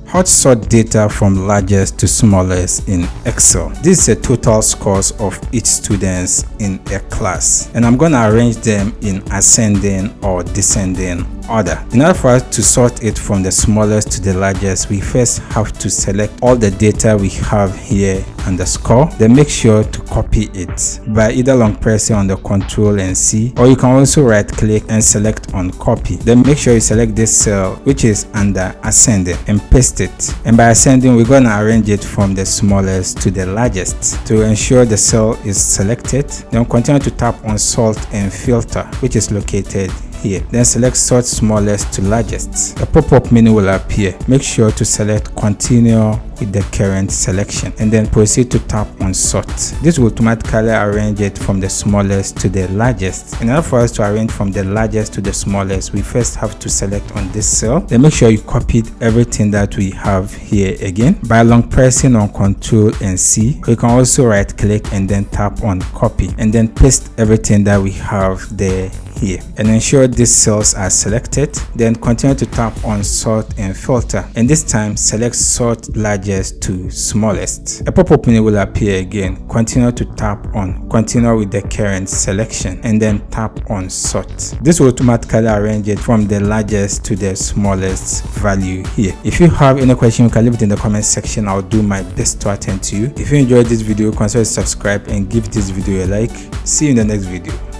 How to sort data from largest to smallest in Excel. This is a total scores of each students in a class, and I'm going to arrange them in ascending or descending order. In order for us to sort it from the smallest to the largest, we first have to select all the data we have here and the score. Then make sure to copy it by either long pressing on the Ctrl and C, or you can also right click and select on copy. Then make sure you select this cell which is under ascending and paste it. And by ascending, we're going to arrange it from the smallest to the largest. To ensure the cell is selected, then continue to tap on sort and filter, which is located here. Then select sort smallest to largest. A pop-up menu will appear. Make sure to select continue with the current selection and then proceed to tap on sort. This will automatically arrange it from the smallest to the largest. In order for us to arrange from the largest to the smallest, we first have to select on this cell. Then make sure you copied everything that we have here again by long pressing on Ctrl and C. You can also right click and then tap on copy and then paste everything that we have there here, and ensure these cells are selected. Then continue to tap on sort and filter, and this time select sort largest to smallest. A pop-up menu will appear again. Continue to tap on continue with the current selection and then tap on sort. This will automatically arrange it from the largest to the smallest value here. If you have any question, you can leave it in the comment section. I'll do my best to attend to you. If you enjoyed this video, consider subscribe and give this video a like. See you in the next video.